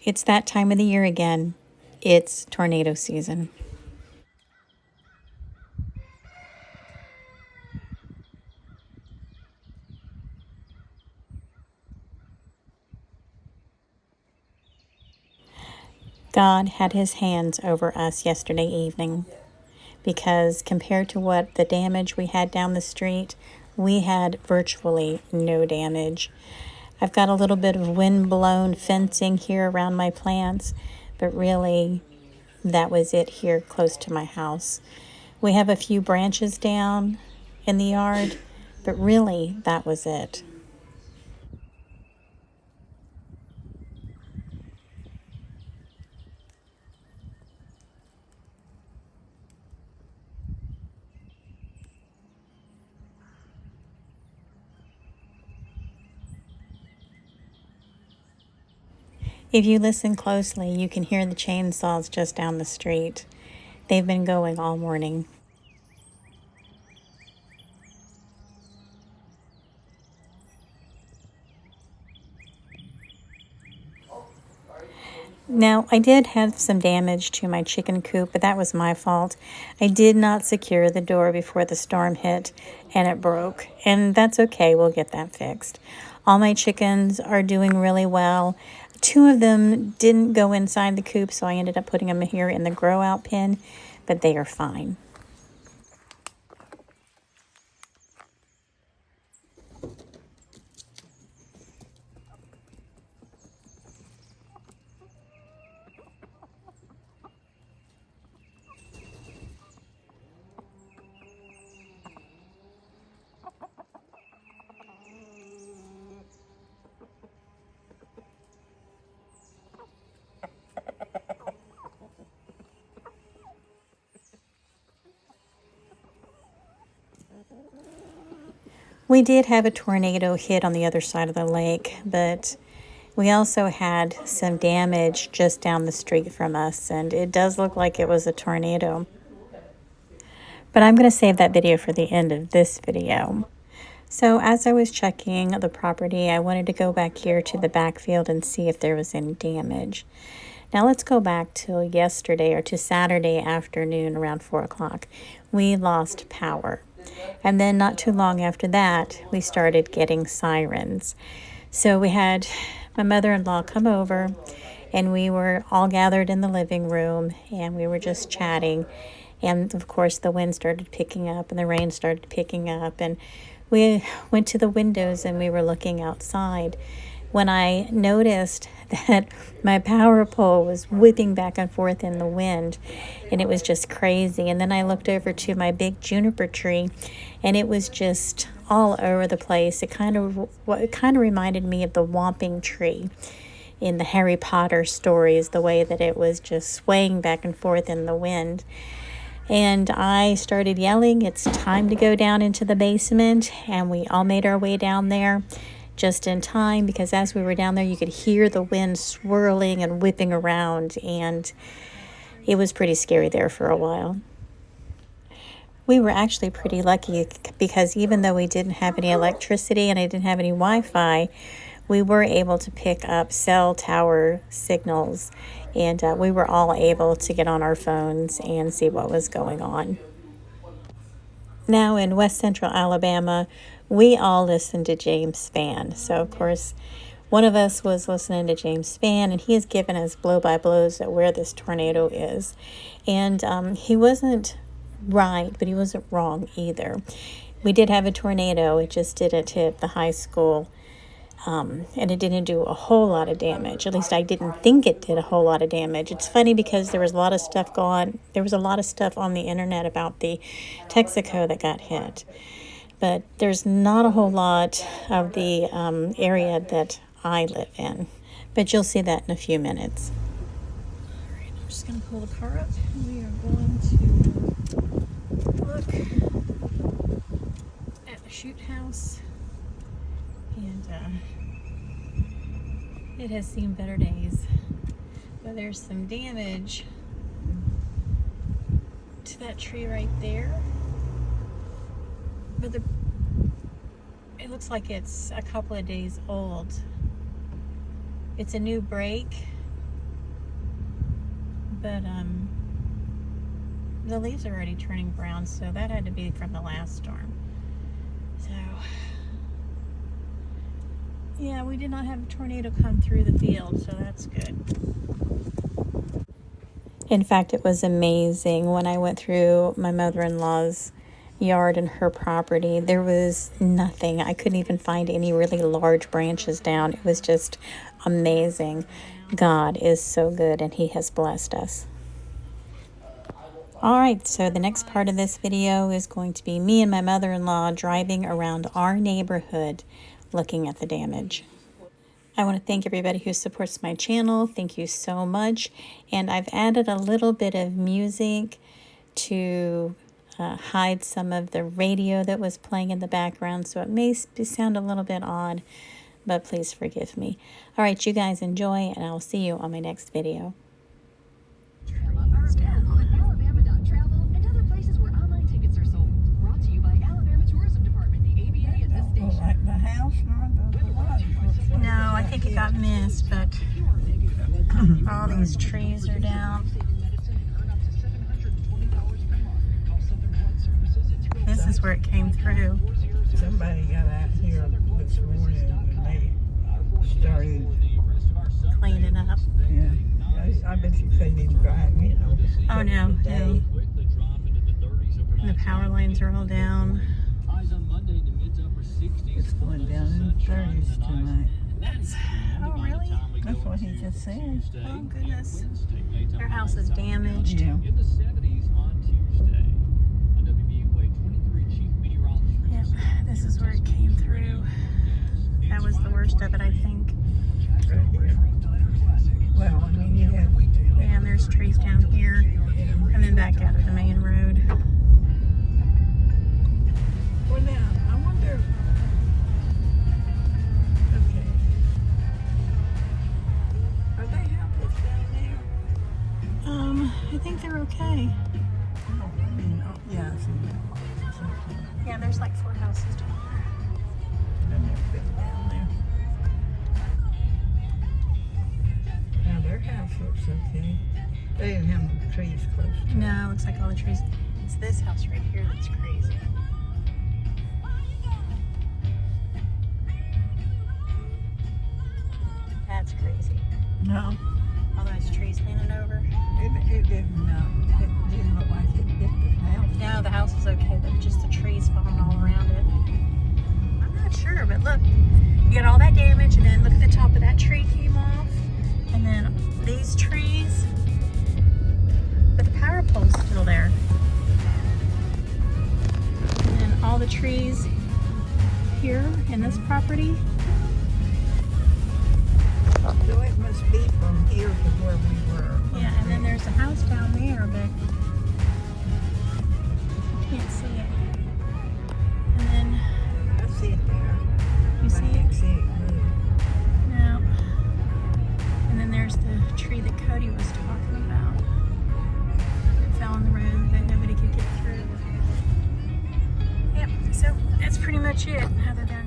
It's that time of the year again. It's tornado season. God had his hands over us yesterday evening because compared to what the damage we had down the street, we had virtually no damage. I've got a little bit of wind-blown fencing here around my plants, but really that was it here close to my house. We have a few branches down in the yard, but really that was it. If you listen closely, you can hear the chainsaws just down the street. They've been going all morning. Now, I did have some damage to my chicken coop, but that was my fault. I did not secure the door before the storm hit, and it broke. And that's okay, we'll get that fixed. All my chickens are doing really well. 2 of them didn't go inside the coop, so I ended up putting them here in the grow-out pen, but they are fine. We did have a tornado hit on the other side of the lake, but we also had some damage just down the street from us, and it does look like it was a tornado. But I'm going to save that video for the end of this video. So as I was checking the property, I wanted to go back here to the backfield and see if there was any damage. Now let's go back to yesterday or to Saturday afternoon around 4 o'clock. We lost power. And then not too long after that, we started getting sirens. So we had my mother-in-law come over, and we were all gathered in the living room, and we were just chatting. And of course, the wind started picking up, and the rain started picking up, and we went to the windows, and we were looking outside when I noticed that my power pole was whipping back and forth in the wind, and it was just crazy. And then I looked over to my big juniper tree, and it was just all over the place. It kind of reminded me of the Whomping Tree in the Harry Potter stories, the way that it was just swaying back and forth in the wind. And I started yelling, "It's time to go down into the basement," and we all made our way down there just in time, because as we were down there, you could hear the wind swirling and whipping around, and it was pretty scary there for a while. We were actually pretty lucky because even though we didn't have any electricity and I didn't have any Wi-Fi, we were able to pick up cell tower signals, and we were all able to get on our phones and see what was going on. Now in West Central Alabama, we all listen to James Spann. So, of course, one of us was listening to James Spann, and he has given us blow-by-blows at where this tornado is. And he wasn't right, but he wasn't wrong either. We did have a tornado. It just didn't hit the high school, and it didn't do a whole lot of damage. At least I didn't think it did a whole lot of damage. It's funny because there was a lot of stuff there was a lot of stuff on the internet about the Texaco that got hit. But there's not a whole lot of the area that I live in. But you'll see that in a few minutes. All right, I'm just going to pull the car up. We are going to look at the shoot house. And it has seen better days. But there's some damage to that tree right there. But it looks like it's a couple of days old. It's a new break, but the leaves are already turning brown, so that had to be from the last storm. So, yeah, we did not have a tornado come through the field, so that's good. In fact, it was amazing. When I went through my mother-in-law's yard and her property, there was nothing. I couldn't even find any really large branches down. It was just amazing. God is so good, and he has blessed us. All right, so the next part of this video is going to be me and my mother-in-law driving around our neighborhood looking at the damage. I want to thank everybody who supports my channel. Thank you so much. And I've added a little bit of music to hide some of the radio that was playing in the background, so it may sound a little bit odd, but please forgive me. All right, you guys enjoy, and I'll see you on my next video. No, I think it got missed, but all these trees are down. This is where it came through. Somebody got out here this morning and they started cleaning it up. Yeah, I bet you couldn't even drive, you know. Oh no, no. The power lines are all down. It's going down in the 30s tonight. Oh really? That's what he just said. Oh goodness. Their house is damaged. Yeah. Yep, this is where it came through. That was the worst of it, I think. Right here. Well, I mean, you have... Yeah, and there's trees down here. And then back out of the main road. Well, now, I wonder... Okay. Are they helpless down there? I think they're okay. Oh, I mean, yeah, I see that. It's okay. Yeah, there's like 4 houses down there. And they've been down there. Now, their house looks okay. They didn't have no trees close to it. No, it looks like all the trees. It's this house right here that's crazy. That's crazy. No. All those trees leaning over. It didn't look like it hit the house. No, the house is okay, but just the trees falling all around it. I'm not sure, but look, you got all that damage, and then look at the top of that tree came off, and then these trees, but the power pole's still there. And then all the trees here in this property. So it must be from here to where we were. Yeah, and then there's a house down there, but I can't see it. And then I see it there. you see I can't it? see it move. No. And then there's the tree that Cody was talking about. It fell on the road that nobody could get through. Yep, so that's pretty much it, other than